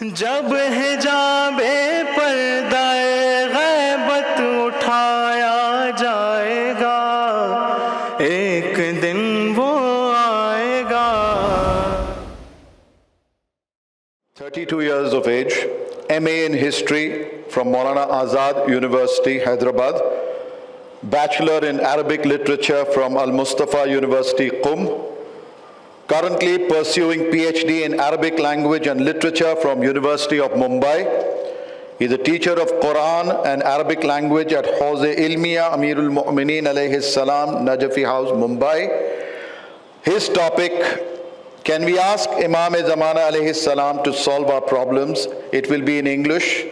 जब हिजाबे पर्दाए गैबत उठाया जाएगा, एक दिन वो आएगा. 32 years of age, MA in History from Maulana Azad University, Hyderabad, Bachelor in Arabic Literature from Al-Mustafa University, Qum, currently pursuing PhD in Arabic Language and Literature from University of Mumbai. He is a teacher of Quran and Arabic Language at Hawz Ilmiya Amirul Mu'mineen alayhi salam, Najafi House, Mumbai. His topic: can we ask Imam Zamana alayhi salam to solve our problems? It will be in English.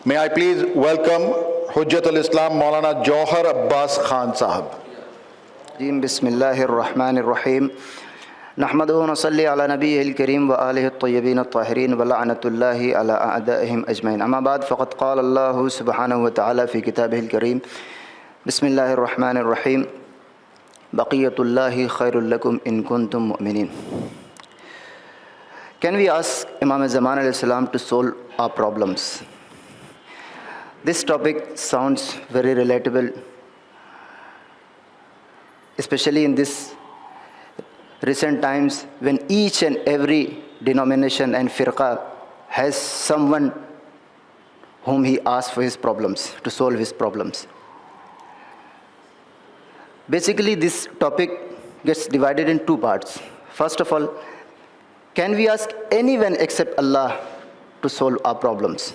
May I please welcome Hujjatul Islam Maulana Jauhar Abbas Khan Saheb. Bismillahir Rahmanir Rahim. नहमदुहु व नसल्ली अला नबीहिल करीम व आलिहि त्तय्यबीन त्ताहिरीन व लअनतुल्लाहि अला अअदाइहिम अजमईन। अम्मा बाद फ़क़द क़ाल अल्लाहु सुब्हानहु व तआला फ़ी किताबिहिल करीम बिस्मिल्लाहिर रहमानिर रहीम बक़ियतुल्लाहि ख़ैरुल लकुम इन कुंतुम मुमिनीन। Can we ask Imam Zaman alayhi salam to solve our problems? This topic sounds very relatable, especially in this recent times when each and every denomination and firqa has someone whom he asks for his problems, to solve his problems. Basically, this topic gets divided in two parts. First of all, can we ask anyone except Allah to solve our problems?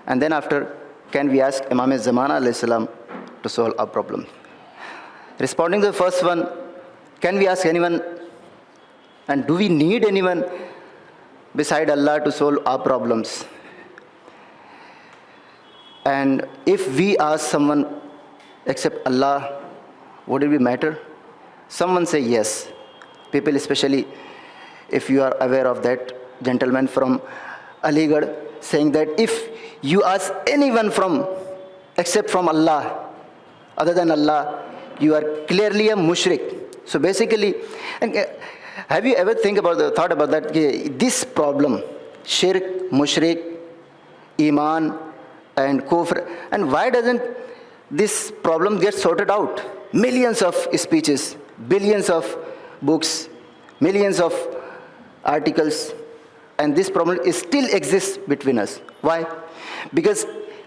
And then after, can we ask Imam Zamana alayhi salam to solve our problem? Responding to the first one, can we ask anyone, and do we need anyone beside Allah to solve our problems? And if we ask someone except Allah, would it matter? Someone say yes. People, especially if you are aware of that gentleman from Aligarh saying that if you ask anyone except from Allah, other than Allah, you are clearly a mushrik. So basically, have you ever thought about that? This problem, shirk, mushrik, iman, and kufr, and why doesn't this problem get sorted out? Millions of speeches, billions of books, millions of articles, and this problem still exists between us. Why? Because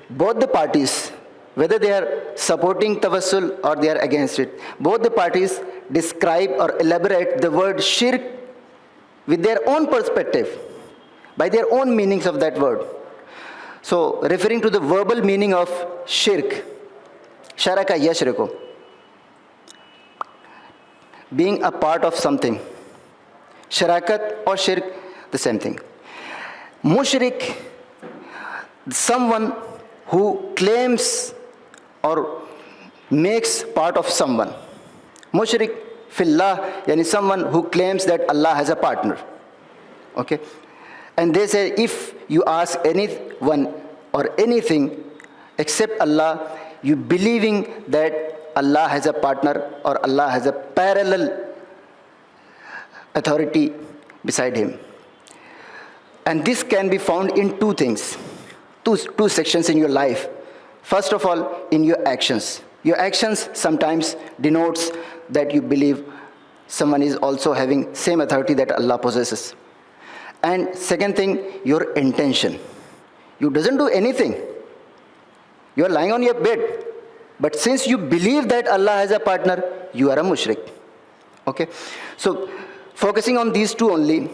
both the parties, whether they are supporting tawassul or they are against it, both the parties describe or elaborate the word shirk with their own perspective, by their own meanings of that word. So, referring to the verbal meaning of shirk, sharaka yashriku, being a part of something. Sharakat or shirk, the same thing. Mushrik, someone who claims or makes part of someone. Mushrik fillah, yani someone who claims that Allah has a partner. Okay? And they say if you ask anyone or anything except Allah, you believing that Allah has a partner or Allah has a parallel authority beside him. And this can be found in two things, two sections in your life. First of all, in your actions. Your actions sometimes denotes that you believe someone is also having same authority that Allah possesses. And second thing, your intention. You doesn't do anything. You are lying on your bed. But since you believe that Allah has a partner, you are a mushrik. Okay? So, focusing on these two only,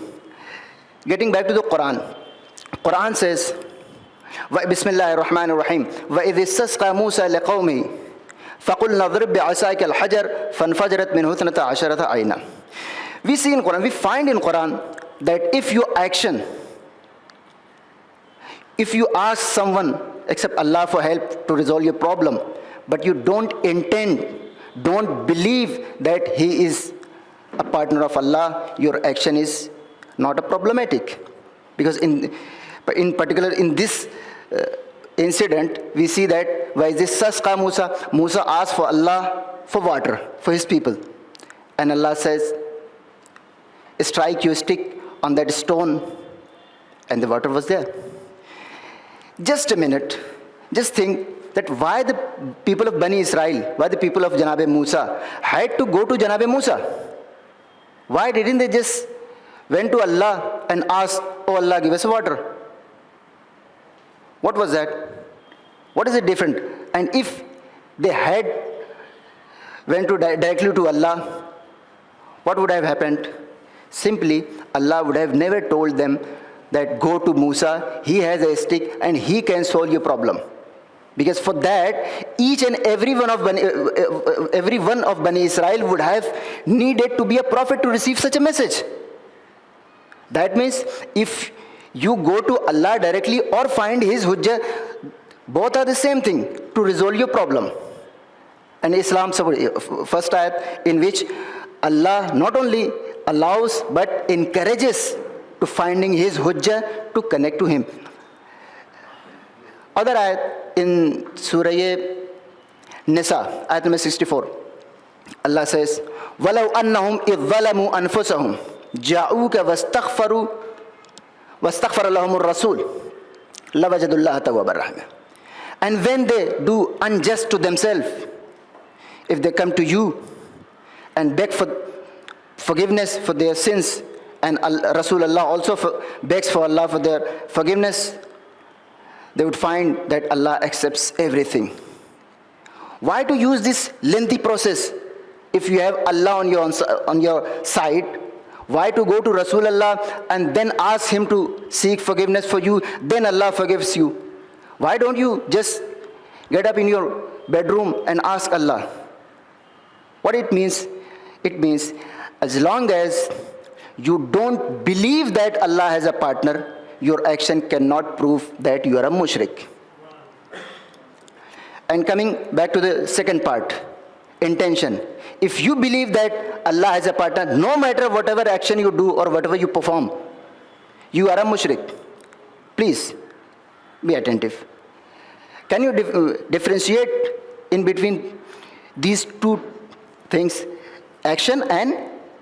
getting back to the Quran. Quran says, Bismillahir Rahmanir Rahim, وَإِذِ اسْتَسْقَى مُوسَى لِقَوْمِهِ فَقُلْنَا اضْرِبْ بِعَصَاكَ الْحَجَرَ فَانْفَجَرَتْ مِنْهُ اثْنَتَا عَشَرَةَ عَيْنًا. We see in Quran, we find in Quran that if your action, if you ask someone except Allah for help to resolve your problem, but you don't intend, don't believe that he is a partner of Allah, your action is not a problematic. Because in particular in this incident, we see that why this Sasqa Musa asked for Allah for water for his people, and Allah says, strike your stick on that stone and the water was there. Just a minute, just think that why the people of Bani Israel, why the people of Janabe Musa had to go to Janabe Musa? Why didn't they just went to Allah and asked, oh Allah, give us water? What was that? What is it different? And if they had went to directly to Allah, what would have happened? Simply, Allah would have never told them that go to Musa, he has a stick and he can solve your problem. Because for that, each and every one of Bani Israel would have needed to be a prophet to receive such a message. That means if you go to Allah directly or find his hujjah, both are the same thing to resolve your problem. And Islam, first ayat in which Allah not only allows but encourages to finding his hujjah to connect to him. Other ayat in Surah Nisa, ayat number 64, Allah says, وَلَوْ أَنَّهُمْ إِذْ ظَلَمُوا أَنفُسَهُمْ جَاءُوكَ وَاسْتَغْفَرَ لَهُمُ الرَّسُولُ لَوَجَدُوا اللَّهَ تَوَّابًا رَحِيمًا. And when they do unjust to themselves, if they come to you and beg for forgiveness for their sins, and Rasulullah also begs for Allah for their forgiveness, they would find that Allah accepts everything. Why to use this lengthy process if you have Allah on your side? Why to go to Rasulullah and then ask him to seek forgiveness for you, then Allah forgives you? Why don't you just get up in your bedroom and ask Allah? What it means? It means as long as you don't believe that Allah has a partner, your action cannot prove that you are a mushrik. And coming back to the second part, intention. If you believe that Allah has a partner, no matter whatever action you do or whatever you perform, you are a mushrik. Please be attentive. Can you differentiate in between these two things, action and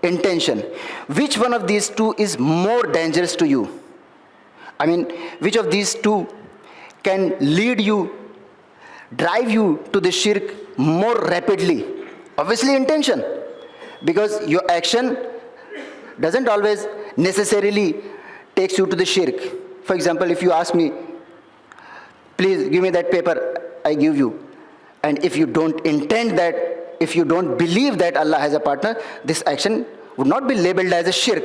intention? Which one of these two is more dangerous to you? I mean, which of these two can lead you, drive you to the shirk more rapidly? Obviously intention, because your action doesn't always necessarily takes you to the shirk. For example, if you ask me, please give me that paper, I give you. And if you don't intend that, if you don't believe that Allah has a partner, this action would not be labeled as a shirk.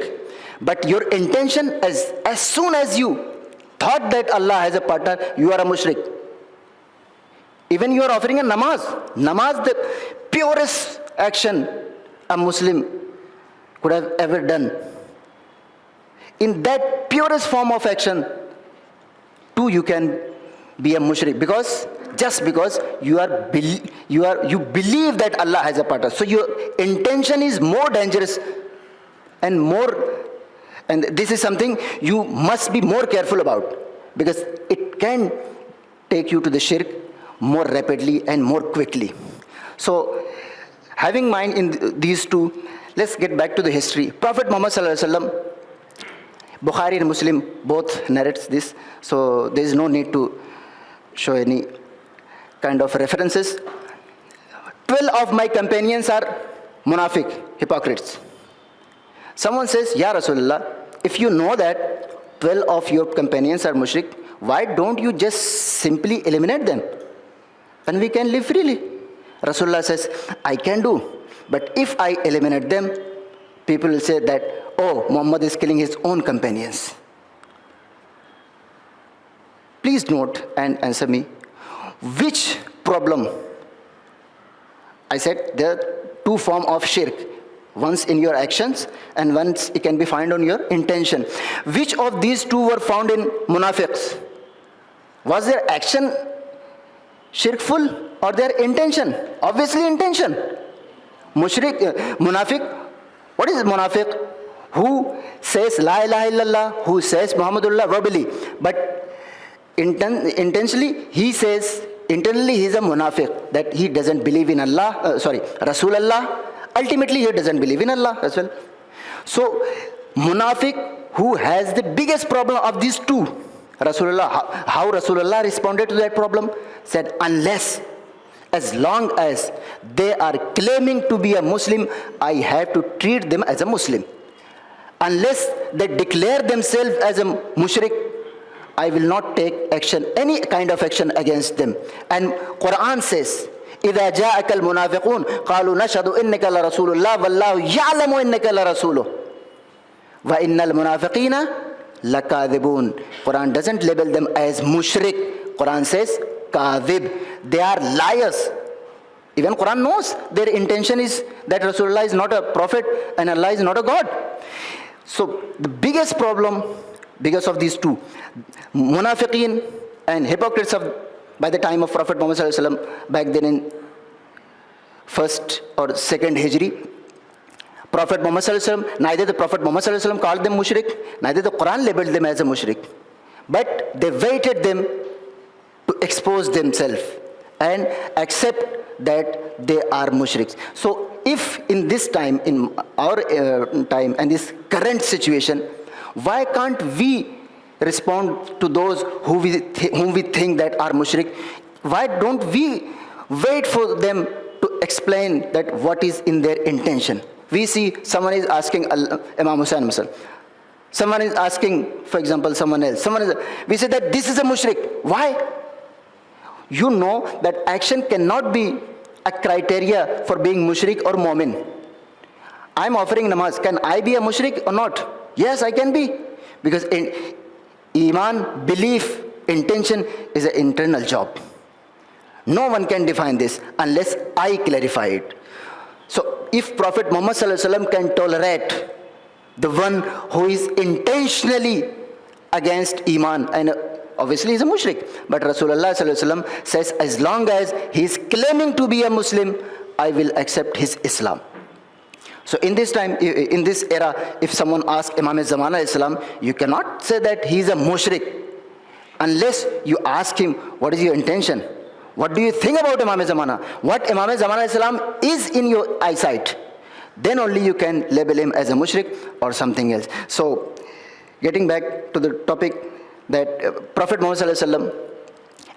But your intention, as soon as you thought that Allah has a partner, you are a mushrik. Even you are offering a namaz. Namaz, the purest action a Muslim could have ever done. In that purest form of action, too you can be a mushrik, because just because you believe that Allah has a partner. So your intention is more dangerous and this is something you must be more careful about, because it can take you to the shirk more rapidly and more quickly. So having mind in these two, let's get back to the history. Prophet Muhammad sallallahu alaihi wasallam, Bukhari and Muslim both narrates this, so there is no need to show any kind of references. 12 of my companions are munafiq, hypocrites. Someone says, Ya Rasulullah, if you know that 12 of your companions are mushrik, why don't you just simply eliminate them and we can live freely? Rasulullah says, I can do, but if I eliminate them, people will say that, oh, Muhammad is killing his own companions. Please note and answer me, which problem? I said there are two forms of shirk. Once in your actions and once it can be found on your intention. Which of these two were found in munafiqs? Was their action shirkful or their intention? Obviously intention. Munafiq, what is munafiq? Who says La ilaha illallah, who says Muhammadullah verbally, but intentionally he says, internally he is a munafiq, that he doesn't believe in Allah, Rasulullah. Ultimately he doesn't believe in Allah as well. So Munafiq, who has the biggest problem of these two? Rasulullah, how Rasulullah responded to that problem? Said, unless, as long as they are claiming to be a Muslim, I have to treat them as a Muslim. Unless they declare themselves as a mushrik, I will not take action, any kind of action against them. And Quran says, إِذَا جَاءَكَ الْمُنَافِقُونَ قَالُوا نَشْهَدُ إِنَّكَ لَرَسُولُ اللَّهِ وَاللَّهُ يَعْلَمُ إِنَّكَ لَرَسُولُهُ وَإِنَّ الْمُنَافِقِينَ لَكَاذِبُونَ. Quran doesn't label them as mushrik. Quran says, kadhib. They are liars. Even Quran knows their intention is that Rasulullah is not a prophet and Allah is not a God. So the biggest problem, because of these two, munafiqeen and hypocrites by the time of Prophet Muhammad sallallahu alaihi wasallam, back then in first or second Hijri, Prophet Muhammad sallallahu alaihi wasallam, neither the Prophet Muhammad sallallahu alaihi wasallam called them mushrik, neither the Quran labeled them as a mushrik, but they waited them to expose themselves and accept that they are mushriks. So if in this time, in our time and this current situation, why can't we respond to those whom we think that are mushrik? Why don't we wait for them to explain that what is in their intention? We see someone is asking Imam Hussain himself. Someone is asking, for example, someone else. We say that this is a mushrik. Why? You know that action cannot be a criteria for being mushrik or mu'min. I'm offering namaz. Can I be a mushrik or not? Yes, I can be. Because iman, belief, intention is an internal job. No one can define this unless I clarify it. So if Prophet Muhammad sallallahu alaihi wasallam can tolerate the one who is intentionally against iman, and obviously he's a mushrik, but Rasulullah sallallahu alaihi wasallam says, as long as he is claiming to be a Muslim, I will accept his Islam. So in this time, in this era, if someone asks Imam Zamana Islam, you cannot say that he is a mushrik unless you ask him, what is your intention? What do you think about Imam Zamana? What Imam Zamana Islam is in your eyesight? Then only you can label him as a mushrik or something else. So getting back to the topic, that Prophet Muhammad sallallahu alaihi wasallam,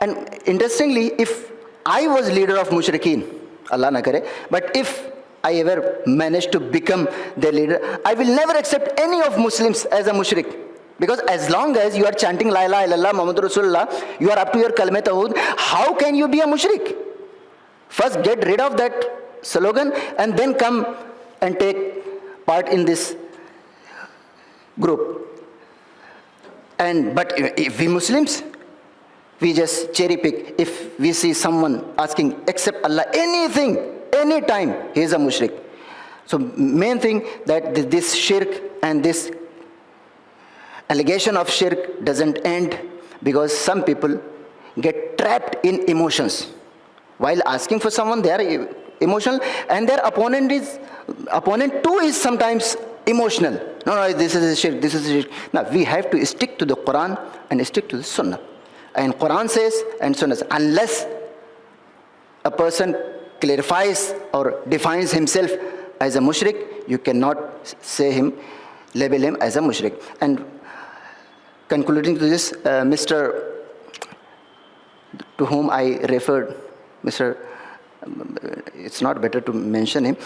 and interestingly, if I was leader of mushrikeen, Allah na kare, but if I ever managed to become their leader, I will never accept any of Muslims as a mushrik. Because as long as you are chanting La ilaha illallah Muhammadur Rasulullah, you are up to your kalme tawhid, how can you be a mushrik? First get rid of that slogan and then come and take part in this group. But if we Muslims, we just cherry pick. If we see someone asking except Allah anything, anytime, he is a mushrik. So main thing that this shirk and this allegation of shirk doesn't end, because some people get trapped in emotions. While asking for someone, they are emotional, and their opponent too is sometimes emotional. No, this is a shirk, this is a shirk. Now we have to stick to the Quran and stick to the Sunnah. And Quran says and Sunnah says, unless a person clarifies or defines himself as a mushrik, you cannot label him as a mushrik. And concluding to this, Mr. to whom I referred, it's not better to mention him,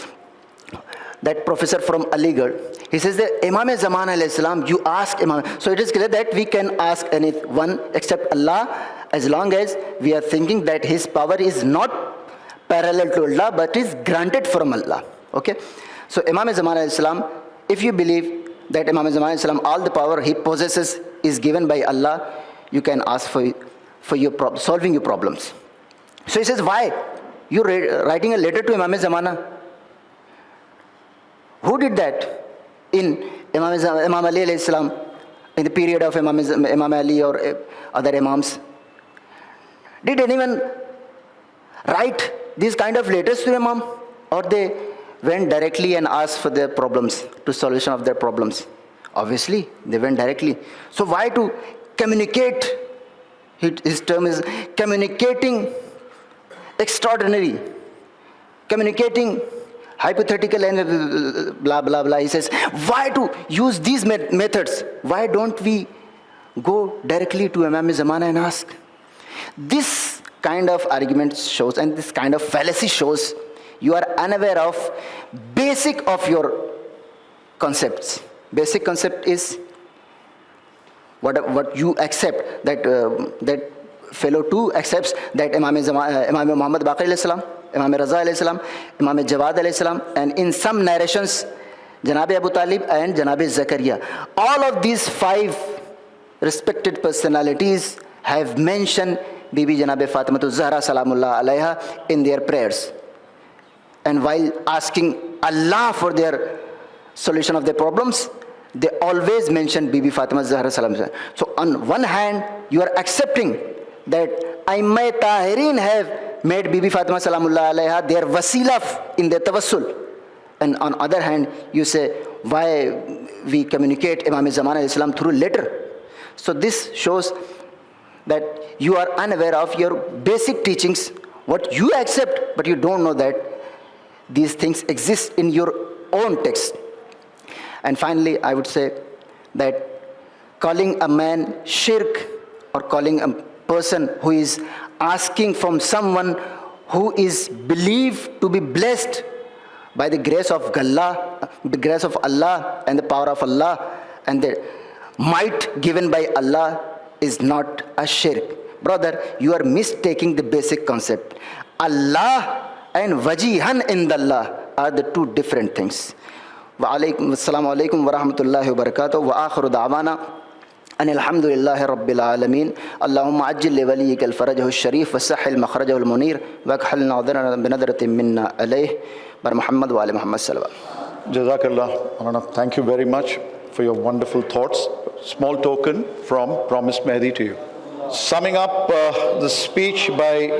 that professor from Aligarh, he says that Imam Zaman alayhi salam, you ask Imam. So it is clear that we can ask anyone except Allah, as long as we are thinking that his power is not parallel to Allah, but is granted from Allah. Okay? So Imam Zaman alayhi salam, if you believe that Imam Zaman alayhi salam, all the power he possesses is given by Allah, you can ask for your solving your problems. So he says, why? You writing a letter to Imam Zamana. Who did that? In Imam Ali alayhi salam, in the period of Imam Ali or other Imams. Did anyone write these kind of letters to Imam? Or they went directly and asked for their problems, to solution of their problems? Obviously, they went directly. So why to communicate? His term is communicating extraordinary, communicating hypothetical and blah, blah, blah. He says, why to use these methods? Why don't we go directly to Imam Zamana and ask? This kind of argument shows, and this kind of fallacy shows, you are unaware of basic of your concepts. Basic concept is what you accept, that fellow too accepts, that Imam Muhammad Baqir alayhi salam, Imam Raza alayhi salam, Imam Jawad alayhi salam, and in some narrations, Janabi Abu Talib and Janabi Zakaria. All of these 5 respected personalities have mentioned Bibi Janabi Fatimatu Zahra Salamullah Alaiha in their prayers. And while asking Allah for their solution of their problems, they always mention Bibi Fatima Zahra Salam. So on one hand, you are accepting that Aimma Tahirin have made Bibi Fatima Salamullah Alaiha their wasila in their tawassul. And on other hand, you say, why we communicate Imam Zamana Islam through letter? So this shows that you are unaware of your basic teachings, what you accept, but you don't know that these things exist in your own text. And finally, I would say that calling a man shirk, or calling a person who is asking from someone who is believed to be blessed by the grace of Allah, the grace of Allah and the power of Allah and the might given by Allah, is not a shirk. Brother, you are mistaking the basic concept. Allah and wajihan indallah are the two different things. Assalamu alaikum wa rahmatullahi wa barakatuh. Wa akhiru da'wana أن الحمد لله رب العالمين اللهم عجل لوليك الفرجه الشريف وسهل مخرجه المنير واكحل ناظرنا بنظرة منا عليه بر محمد وآل محمد صلى الله عليه وسلم. Jazakallah, Maulana. Thank you very much for your wonderful thoughts. Small token from Promised Mehdi to you. Summing up the speech by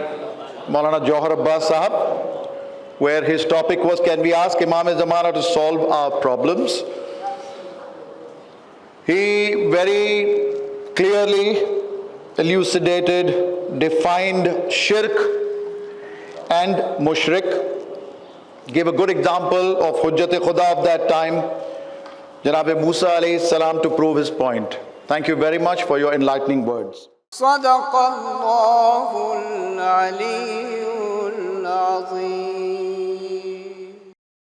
Maulana Jauhar Abbas Saheb, where his topic was, can we ask Imam Zamana to solve our problems? He very clearly elucidated, defined shirk and mushrik, gave a good example of Hujjatul of that time, Janab Musa alayhi salam, to prove his point. Thank you very much for your enlightening words. صدق الله العلي العظيم.